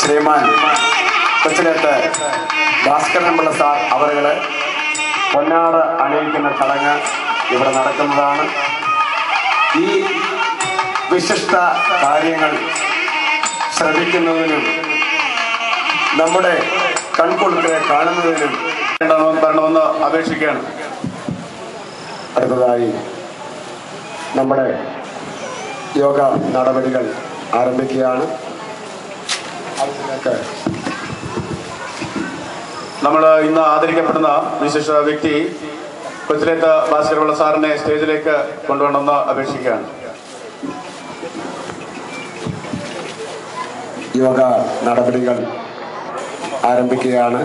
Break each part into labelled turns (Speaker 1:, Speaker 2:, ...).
Speaker 1: ശ്രീമാൻ കൊച്ചിലേത്ത് ഭാസ്കരൻപിള്ള sir അവരുകളെ പൊന്നാട അണിയിക്കുന്ന ചടങ്ങ് ഇവിടെ നടക്കുന്നതാണ്. ഈ വിശിഷ്ട കാര്യങ്ങൾ ശ്രദ്ധിക്കുന്നതിനും നമ്മുടെ കൺകൊളുത്തിനെ കാണുന്നതിനും വരണമെന്ന് അപേക്ഷിക്കുകയാണ്. അടുത്തതായി നമ്മുടെ യോഗ നടപടികൾ ആരംഭിക്കുകയാണ്. നമ്മൾ ഇന്ന് ആദരിക്കപ്പെടുന്ന വിശിഷ്ട വ്യക്തി കൊച്ചിലേത്ത് ഭാസ്കരൻപിള്ള സാറിനെ സ്റ്റേജിലേക്ക് കൊണ്ടുവരണമെന്ന് അപേക്ഷിക്കുകയാണ്. യോഗ നടപടികൾ ആരംഭിക്കുകയാണ്.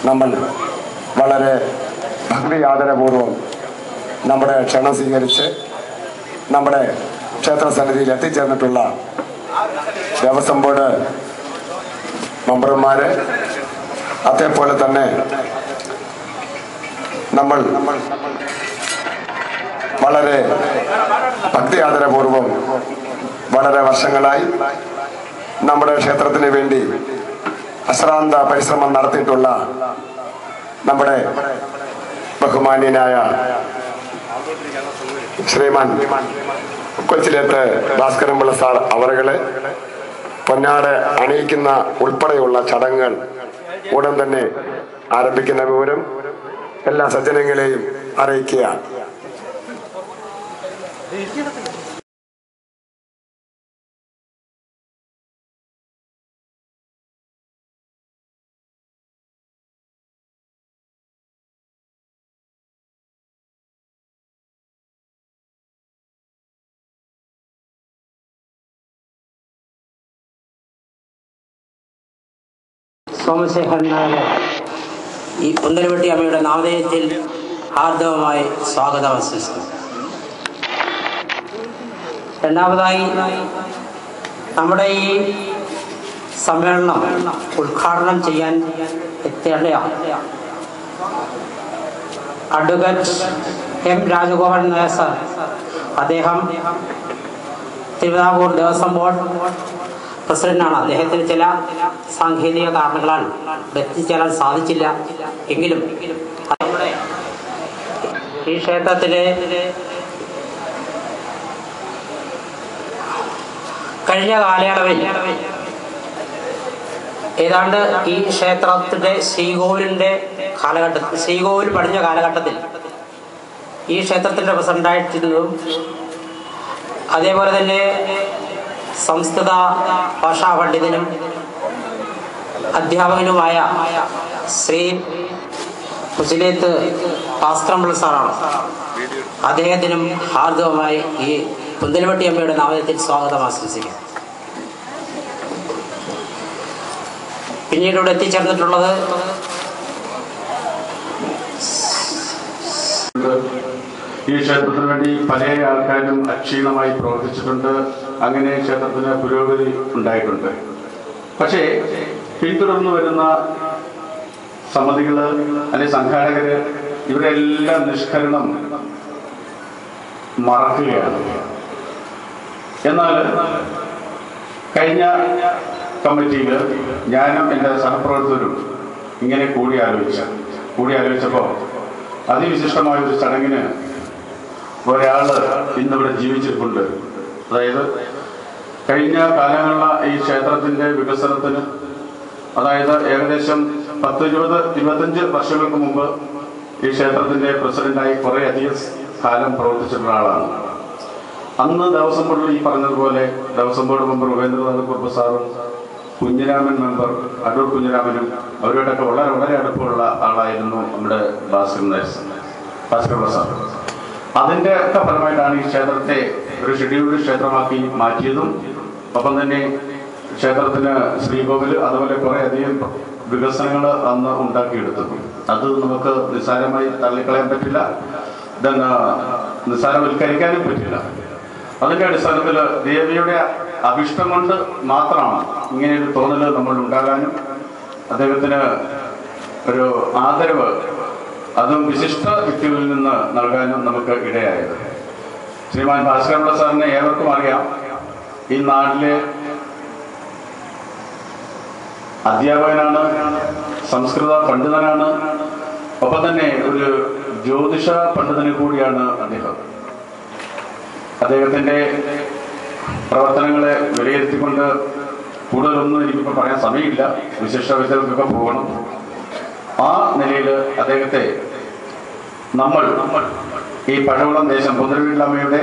Speaker 1: നമ്മൾ വളരെ ഭക്തി ആദരപൂർവം നമ്മുടെ ക്ഷണം സ്വീകരിച്ച് നമ്മുടെ ക്ഷേത്ര സന്നിധിയിൽ എത്തിച്ചേർന്നിട്ടുള്ള ദേവസ്വം ബോർഡ് മെമ്പർമാര്, അതേപോലെ തന്നെ നമ്മൾ വളരെ ഭക്തി ആദരപൂർവം വളരെ വർഷങ്ങളായി നമ്മുടെ ക്ഷേത്രത്തിന് വേണ്ടി അശ്രാന്ത പരിശ്രമം നടത്തിയിട്ടുള്ള നമ്മുടെ ബഹുമാന്യനായ ശ്രീമാൻ കൊച്ചിലേത്ത് ഭാസ്കരൻപിള്ള സാർ അവരുകളെ പൊന്നാട് അണിയിക്കുന്ന ഉൾപ്പെടെയുള്ള ചടങ്ങുകൾ ഉടൻ തന്നെ ആരംഭിക്കുന്ന വിവരം എല്ലാ സജ്ജനങ്ങളെയും അറിയിക്കുക.
Speaker 2: സോമശേഖരൻ നായരെ ഈ കുന്തലവെട്ടി അമ്മയുടെ നാമധേയത്തിൽ ഹാർദവമായി സ്വാഗതം ആശംസിക്കുന്നു. രണ്ടാമതായി നമ്മുടെ ഈ സമ്മേളനം ഉദ്ഘാടനം ചെയ്യാൻ എത്തേണ്ട advocate M Rajagopalan Nair sir, അദ്ദേഹം തിരുവിതാംകൂർ ദേവസ്വം ബോർഡ് പ്രസിഡന്റാണ്. അദ്ദേഹത്തിന് ചില സാങ്കേതിക കാരണങ്ങളാൽ എത്തിച്ചേരാൻ സാധിച്ചില്ല. എങ്കിലും നമ്മുടെ ഈ ക്ഷേത്രത്തിലെ കഴിഞ്ഞ കാലയളവിൽ ഏതാണ്ട് ഈ ക്ഷേത്രത്തിന്റെ ശ്രീകോവിൽ പണിഞ്ഞ കാലഘട്ടത്തിൽ ഈ ക്ഷേത്രത്തിന്റെ പ്രസിഡന്റായിട്ടിരുന്നു. അതേപോലെ തന്നെ സംസ്കൃത ഭാഷാ പണ്ഡിതനും അധ്യാപകനുമായ ശ്രീ കൊച്ചിലേത്ത് ഭാസ്കരൻപിള്ള സാറാണ്. അദ്ദേഹത്തിനും ഹാർദവമായി ഈ കുന്തലവെട്ടി അമ്മയുടെ നാമത്തിൽ സ്വാഗതം ആശംസിക്കുന്നു. പിന്നീട് ഇവിടെ എത്തിച്ചേർന്നിട്ടുള്ളത്
Speaker 3: ഈ ക്ഷേത്രത്തിന് വേണ്ടി പല ആൾക്കാരും അക്ഷീണമായി പ്രവർത്തിച്ചിട്ടുണ്ട്. അങ്ങനെ ക്ഷേത്രത്തിന് പുരോഗതി ഉണ്ടായിട്ടുണ്ട്. പക്ഷേ പിന്തുടർന്നു വരുന്ന സമിതികള് അല്ലെങ്കിൽ സംഘാടകര് ഇവരെല്ലാം നിഷ്കരണം മറക്കുകയാണ്. എന്നാൽ കഴിഞ്ഞ കമ്മിറ്റിയിൽ ഞാനും എൻ്റെ സഹപ്രവർത്തകരും ഇങ്ങനെ കൂടിയാലോചിച്ചപ്പോൾ അതിവിശിഷ്ടമായ ഒരു ചടങ്ങിന് ഒരാള് ഇന്നിവിടെ ജീവിച്ചിട്ടുണ്ട്. അതായത് കഴിഞ്ഞ കാലങ്ങളിലുള്ള ഈ ക്ഷേത്രത്തിന്റെ വികസനത്തിന്, അതായത് ഏകദേശം 10-25 വർഷങ്ങൾക്ക് മുമ്പ് ഈ ക്ഷേത്രത്തിന്റെ പ്രസിഡന്റായി കുറെ അധികം കാലം പ്രവർത്തിച്ചിട്ടുള്ള ആളാണ്. അന്ന് ദേവസ്വം ബോർഡിൽ ഈ പറഞ്ഞതുപോലെ ദേവസ്വം ബോർഡ് മെമ്പർ ഉപേന്ദ്രനാഥ് കുറുപ്പ് സാറും കുഞ്ഞിരാമൻ മെമ്പർ അടൂർ കുഞ്ഞിരാമനും അവരോടൊക്കെ വളരെ വളരെ അടുപ്പമുള്ള ആളായിരുന്നു നമ്മുടെ ഭാസ്കരൻപിള്ള സാർ. അതിൻ്റെ ഒക്കെ ഫലമായിട്ടാണ് ഈ ക്ഷേത്രത്തെ ഒരു ഷെഡ്യൂൾഡ് ക്ഷേത്രമാക്കി മാറ്റിയതും ഒപ്പം തന്നെ ക്ഷേത്രത്തിന് ശ്രീകോവിൽ അതുപോലെ കുറെ അധികം വികസനങ്ങൾ അന്ന് ഉണ്ടാക്കിയെടുത്തത്. അത് നമുക്ക് നിസ്സാരമായി തള്ളിക്കളയാൻ പറ്റില്ല, നിസ്സാരവൽക്കരിക്കാനും പറ്റില്ല. അതിൻ്റെ അടിസ്ഥാനത്തിൽ ദേവിയുടെ അഭിഷ്ടം കൊണ്ട് മാത്രമാണ് ഇങ്ങനെയൊരു തോന്നൽ നമ്മൾ ഉണ്ടാകാനും അദ്ദേഹത്തിന് ഒരു ആദരവ് അതും വിശിഷ്ട വ്യക്തികളിൽ നിന്ന് നൽകാനും നമുക്ക് ഇടയായത്. ശ്രീമാൻ ഭാസ്കരൻപിള്ള സാറിനെ ഏവർക്കും അറിയാം. ഈ നാട്ടിലെ അധ്യാപകനാണ്, സംസ്കൃത പണ്ഡിതനാണ്, ഒപ്പം തന്നെ ഒരു ജ്യോതിഷ പണ്ഡിതന് കൂടിയാണ് അദ്ദേഹം. അദ്ദേഹത്തിൻ്റെ പ്രവർത്തനങ്ങളെ വിലയിരുത്തിക്കൊണ്ട് കൂടുതലൊന്നും എനിക്കിപ്പോൾ പറയാൻ സമയമില്ല, വിശിഷ്ട വിദ്യകൾക്കൊക്കെ പോകണം. ആ നിലയിൽ അദ്ദേഹത്തെ നമ്മൾ ഈ പഴകുളം ദേശം കുതിരവീട്ടിലമ്മയുടെ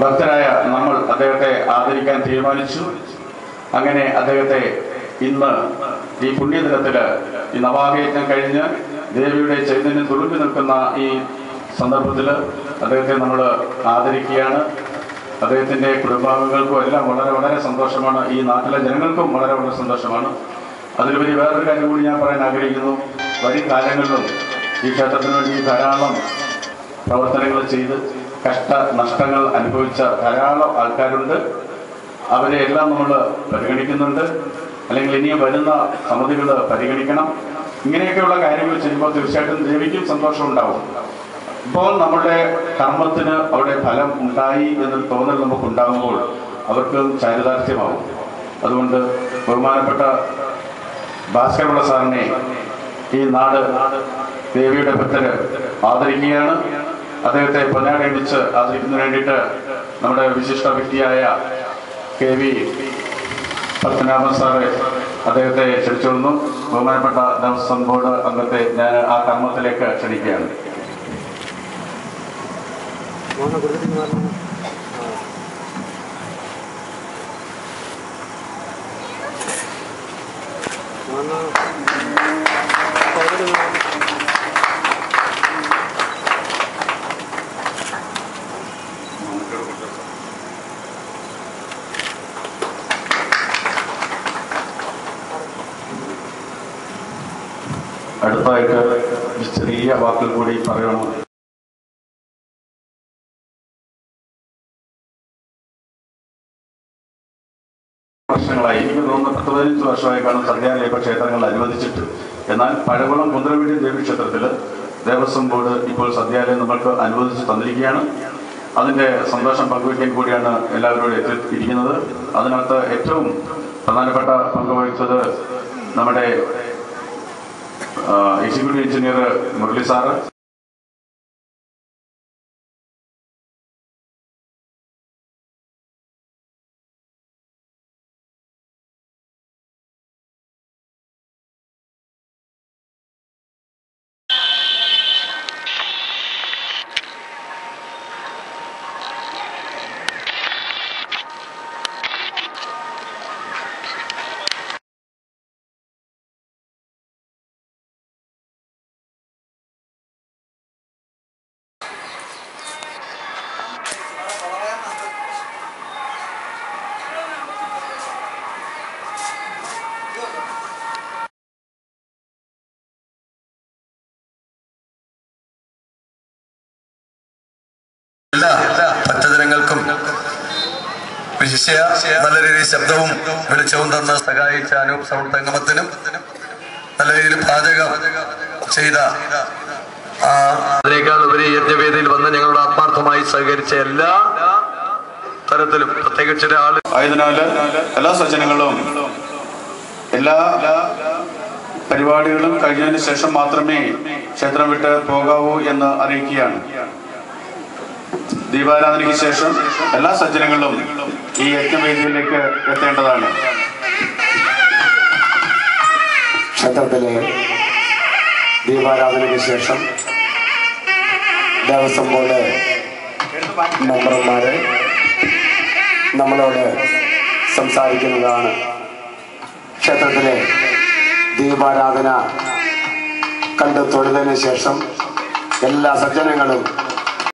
Speaker 3: ഭക്തരായ നമ്മൾ അദ്ദേഹത്തെ ആദരിക്കാൻ തീരുമാനിച്ചു. അങ്ങനെ അദ്ദേഹത്തെ ഇന്ന് ഈ പുണ്യദിനത്തിൽ ഈ നവാഹയജ്ഞം കഴിഞ്ഞ് ദേവിയുടെ ചൈതന്യം തുളുമ്പി നിൽക്കുന്ന ഈ സന്ദർഭത്തിൽ അദ്ദേഹത്തെ നമ്മൾ ആദരിക്കുകയാണ്. അദ്ദേഹത്തിൻ്റെ കുടുംബാംഗങ്ങൾക്കും എല്ലാം വളരെ വളരെ സന്തോഷമാണ്. ഈ നാട്ടിലെ ജനങ്ങൾക്കും വളരെ വളരെ സന്തോഷമാണ്. അതിലുപരി വേറൊരു കാര്യം കൂടി ഞാൻ പറയാൻ ആഗ്രഹിക്കുന്നു. വരും കാലങ്ങളിലും ഈ ക്ഷേത്രത്തിന് വേണ്ടി ധാരാളം പ്രവർത്തനങ്ങൾ ചെയ്ത് നഷ്ടങ്ങൾ അനുഭവിച്ച ധാരാളം ആൾക്കാരുണ്ട്. അവരെ എല്ലാം നമ്മൾ പരിഗണിക്കുന്നുണ്ട്. അല്ലെങ്കിൽ ഇനിയും വരുന്ന സമിതികൾ പരിഗണിക്കണം. ഇങ്ങനെയൊക്കെയുള്ള കാര്യങ്ങൾ ചെയ്യുമ്പോൾ തീർച്ചയായിട്ടും ദേവിക്കും സന്തോഷം ഉണ്ടാവും. ഇപ്പോൾ നമ്മുടെ കർമ്മത്തിന് അവിടെ ഫലം ഉണ്ടായി എന്നൊരു തോന്നൽ നമുക്കുണ്ടാകുമ്പോൾ അവർക്ക് ചാരിതാർത്ഥ്യമാവും. അതുകൊണ്ട് ബഹുമാനപ്പെട്ട ഭാസ്കരപിള്ള സാറിനെ ഈ നാട് ദേവിയുടെ ഭക്തര് ആദരിക്കുകയാണ്. അദ്ദേഹത്തെ പൊന്നാടയണിച്ച് ആദരിക്കുന്നതിന് വേണ്ടിയിട്ട് നമ്മുടെ വിശിഷ്ട വ്യക്തിയായ KV പത്മനാഭൻ സാറ് അദ്ദേഹത്തെ ക്ഷണിച്ചുകൊള്ളുന്നു. ബഹുമാനപ്പെട്ട ദേവസ്വം ബോർഡ് അംഗത്തെ ഞാൻ ആ കർമ്മത്തിലേക്ക് ക്ഷണിക്കുകയാണ്. അടുത്തായിട്ട് ചെറിയ വാക്കുകൾ കൂടി പറയണം. വർഷങ്ങളായി, എനിക്ക് തോന്നുന്നു 10-15 വർഷമായി കാണും സന്ധ്യാലയ ക്ഷേത്രങ്ങൾ അനുവദിച്ചിട്ട്. എന്നാൽ പഴകുളം കുന്തറവീട് ദേവീക്ഷേത്രത്തിൽ ദേവസ്വം ബോർഡ് ഇപ്പോൾ സന്ധ്യാലയം നമ്മൾക്ക് അനുവദിച്ച് തന്നിരിക്കുകയാണ്. അതിൻ്റെ സന്തോഷം പങ്കുവയ്ക്കാൻ കൂടിയാണ് എല്ലാവരോടും എത്തിയിരിക്കുന്നത്. അതിനകത്ത് ഏറ്റവും പ്രധാനപ്പെട്ട പങ്കുവഹിച്ചത് നമ്മുടെ എക്സിക്യൂട്ടീവ് എഞ്ചിനീയർ മുരളി സാറ്,
Speaker 4: എല്ലാ ഭക്തജനങ്ങൾക്കും വിശിഷ്യ നല്ല രീതിയിൽ ശബ്ദവും വെളിച്ചവും തന്ന് സഹായിച്ച അനൂപ് സൗണ്ട് സംഗമത്തിനും നല്ല രീതിയിൽ പാചകം ചെയ്ത അതിനേക്കാൾ ഉപരി യജ്ഞവേദിയിൽ വന്ന് ഞങ്ങളോട് ആത്മാർത്ഥമായി സഹകരിച്ച എല്ലാ തരത്തിലും പ്രത്യേകിച്ച് ഒരാൾ
Speaker 3: ആയതിനാൽ എല്ലാ സജ്ജനങ്ങളും എല്ലാ പരിപാടികളും കഴിഞ്ഞതിന് ശേഷം മാത്രമേ ക്ഷേത്രം വിട്ട് പോകാവൂ എന്ന് അറിയിക്കുകയാണ്. ദീപാരാധനയ്ക്ക് ശേഷം എല്ലാ സജ്ജനങ്ങളും ഈ യജ്ഞവേദിയിലേക്ക് എത്തേണ്ടതാണ്.
Speaker 1: ക്ഷേത്രത്തിലെ ദീപാരാധനയ്ക്ക് ശേഷം ദേവസ്വം ബോർഡ് മെമ്പർമാര് നമ്മളോട് സംസാരിക്കുന്നതാണ്. ക്ഷേത്രത്തിലെ ദീപാരാധന കണ്ട് തൊഴുതിന് ശേഷം എല്ലാ സജ്ജനങ്ങളും